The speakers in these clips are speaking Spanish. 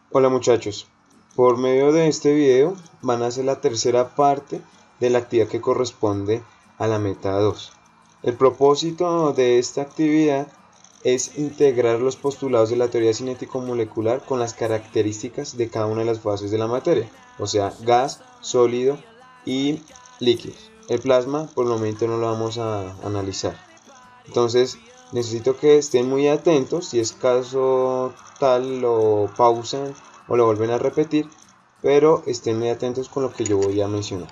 Hola muchachos, por medio de este video van a hacer la tercera parte de la actividad que corresponde a la meta 2. El propósito de esta actividad es integrar los postulados de la teoría cinético-molecular con las características de cada una de las fases de la materia, o sea, gas, sólido y líquidos. El plasma por el momento no lo vamos a analizar. Entonces necesito que estén muy atentos, si es caso tal lo pausan o lo vuelven a repetir, pero estén muy atentos con lo que yo voy a mencionar.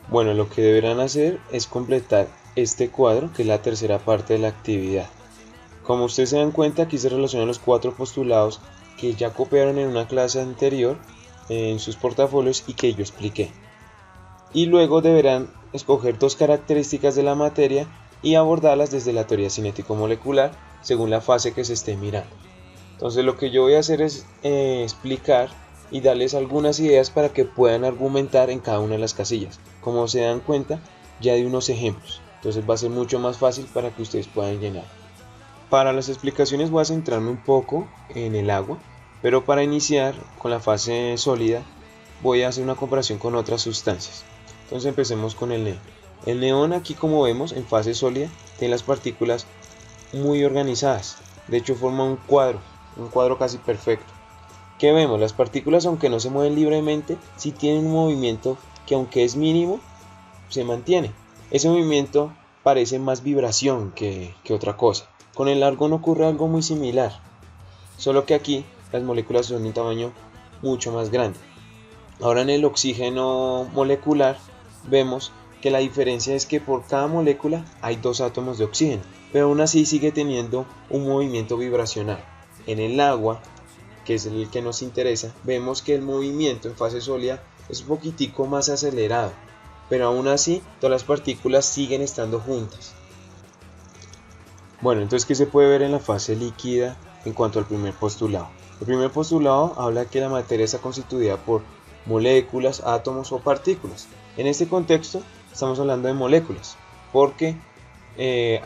Bueno, lo que deberán hacer es completar este cuadro, que es la tercera parte de la actividad. Como ustedes se dan cuenta, aquí se relacionan los 4 postulados que ya copiaron en una clase anterior en sus portafolios y que yo expliqué. Y luego deberán escoger 2 características de la materia y abordarlas desde la teoría cinético-molecular según la fase que se esté mirando. Entonces lo que yo voy a hacer es explicar y darles algunas ideas para que puedan argumentar en cada una de las casillas. Como se dan cuenta, ya di unos ejemplos, entonces va a ser mucho más fácil para que ustedes puedan llenar. Para las explicaciones voy a centrarme un poco en el agua, pero para iniciar con la fase sólida voy a hacer una comparación con otras sustancias. Entonces empecemos con el neón. El neón, aquí como vemos en fase sólida, tiene las partículas muy organizadas, de hecho forma un cuadro casi perfecto. ¿Qué vemos? Las partículas, aunque no se mueven libremente, sí tienen un movimiento que, aunque es mínimo, se mantiene. Ese movimiento parece más vibración que otra cosa. Con el argón ocurre algo muy similar, solo que aquí las moléculas son de un tamaño mucho más grande. Ahora en el oxígeno molecular vemos que la diferencia es que por cada molécula hay 2 átomos de oxígeno, pero aún así sigue teniendo un movimiento vibracional. En el agua, que es el que nos interesa, vemos que el movimiento en fase sólida es un poquitico más acelerado, pero aún así todas las partículas siguen estando juntas. Bueno, entonces, ¿qué se puede ver en la fase líquida en cuanto al primer postulado? El primer postulado habla que la materia está constituida por moléculas, átomos o partículas. En este contexto estamos hablando de moléculas, porque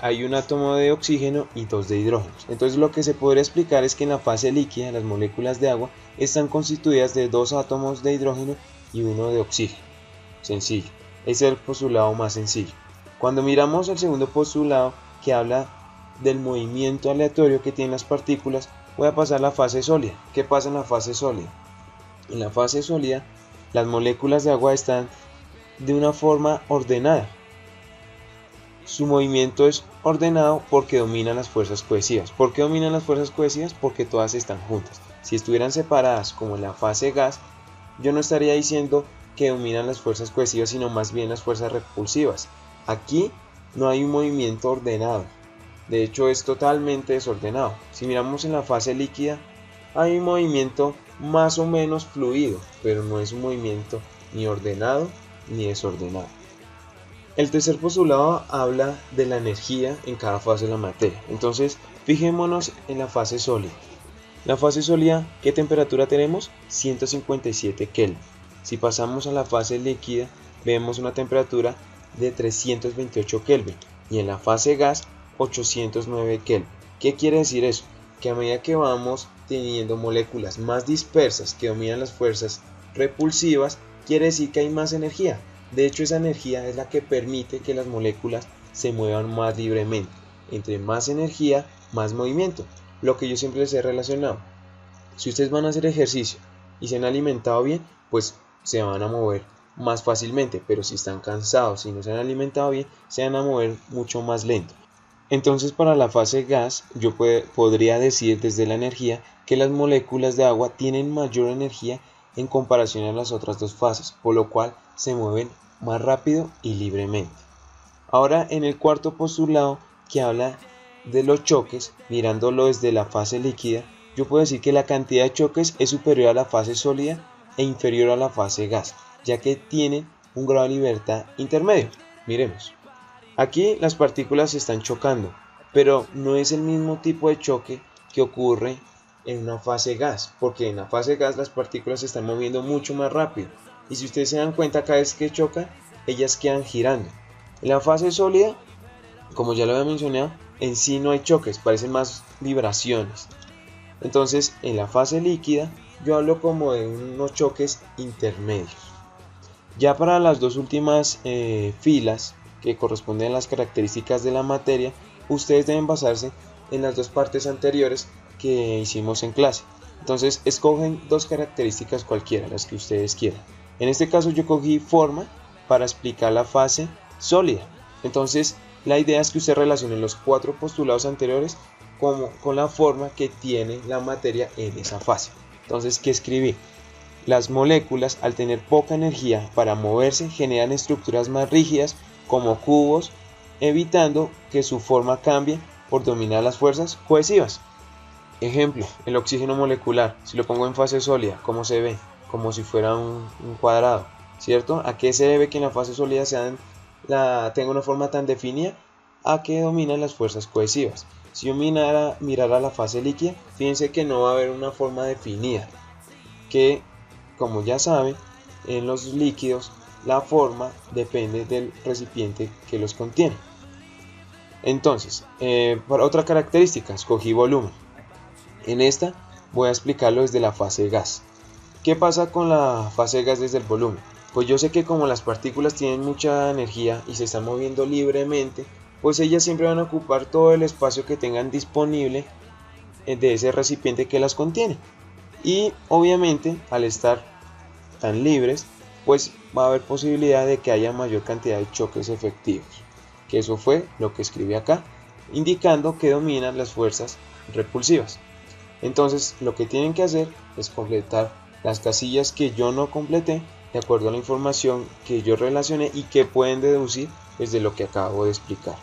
hay un átomo de oxígeno y 2 de hidrógeno. Entonces lo que se podría explicar es que en la fase líquida las moléculas de agua están constituidas de 2 átomos de hidrógeno y 1 de oxígeno. Sencillo. Ese es el postulado más sencillo. Cuando miramos el segundo postulado, que habla del movimiento aleatorio que tienen las partículas, voy a pasar a la fase sólida. ¿Qué pasa en la fase sólida? En la fase sólida, las moléculas de agua están de una forma ordenada. Su movimiento es ordenado porque dominan las fuerzas cohesivas. ¿Por qué dominan las fuerzas cohesivas? Porque todas están juntas. Si estuvieran separadas como en la fase gas, yo no estaría diciendo que dominan las fuerzas cohesivas, sino más bien las fuerzas repulsivas. Aquí no hay un movimiento ordenado. De hecho, es totalmente desordenado. Si miramos en la fase líquida, hay un movimiento más o menos fluido, pero no es un movimiento ni ordenado ni desordenado. El tercer postulado habla de la energía en cada fase de la materia. Entonces, fijémonos en la fase sólida. La fase sólida, ¿qué temperatura tenemos? 157 Kelvin. Si pasamos a la fase líquida, vemos una temperatura de 328 Kelvin. Y en la fase gas, 809 Kelvin. ¿Qué quiere decir eso? Que a medida que vamos teniendo moléculas más dispersas que dominan las fuerzas repulsivas, quiere decir que hay más energía. De hecho, esa energía es la que permite que las moléculas se muevan más libremente. Entre más energía, más movimiento. Lo que yo siempre les he relacionado. Si ustedes van a hacer ejercicio y se han alimentado bien, pues se van a mover más fácilmente. Pero si están cansados y no se han alimentado bien, se van a mover mucho más lento. Entonces, para la fase gas, yo podría decir desde la energía que las moléculas de agua tienen mayor energía en comparación a las otras 2 fases, por lo cual se mueven más rápido y libremente. Ahora, en el cuarto postulado, que habla de los choques, mirándolo desde la fase líquida, yo puedo decir que la cantidad de choques es superior a la fase sólida e inferior a la fase gas, ya que tienen un grado de libertad intermedio. Miremos. Aquí las partículas se están chocando, pero no es el mismo tipo de choque que ocurre en una fase gas, porque en la fase gas las partículas se están moviendo mucho más rápido, y si ustedes se dan cuenta, cada vez que chocan, ellas quedan girando. En la fase sólida, como ya lo había mencionado, en sí no hay choques, parecen más vibraciones. Entonces en la fase líquida yo hablo como de unos choques intermedios. Ya para las dos últimas filas que corresponden a las características de la materia, ustedes deben basarse en las dos partes anteriores que hicimos en clase. Entonces escogen dos características cualquiera, las que ustedes quieran. En este caso yo cogí forma para explicar la fase sólida. Entonces la idea es que usted relacione los 4 postulados anteriores con la forma que tiene la materia en esa fase. Entonces, ¿qué escribí? Las moléculas, al tener poca energía para moverse, generan estructuras más rígidas como cubos, evitando que su forma cambie por dominar las fuerzas cohesivas. Ejemplo, el oxígeno molecular, si lo pongo en fase sólida, ¿cómo se ve? Como si fuera un cuadrado, ¿cierto? ¿A qué se debe que en la fase sólida tenga una forma tan definida? A que dominan las fuerzas cohesivas. Si yo mirara la fase líquida, fíjense que no va a haber una forma definida, que como ya saben, en los líquidos la forma depende del recipiente que los contiene. Entonces, para otra característica, escogí volumen. En esta voy a explicarlo desde la fase gas. ¿Qué pasa con la fase gas desde el volumen? Pues yo sé que como las partículas tienen mucha energía y se están moviendo libremente, pues ellas siempre van a ocupar todo el espacio que tengan disponible de ese recipiente que las contiene. Y obviamente al estar tan libres, pues va a haber posibilidad de que haya mayor cantidad de choques efectivos. Que eso fue lo que escribí acá, indicando que dominan las fuerzas repulsivas. Entonces lo que tienen que hacer es completar las casillas que yo no completé de acuerdo a la información que yo relacioné y que pueden deducir desde lo que acabo de explicar.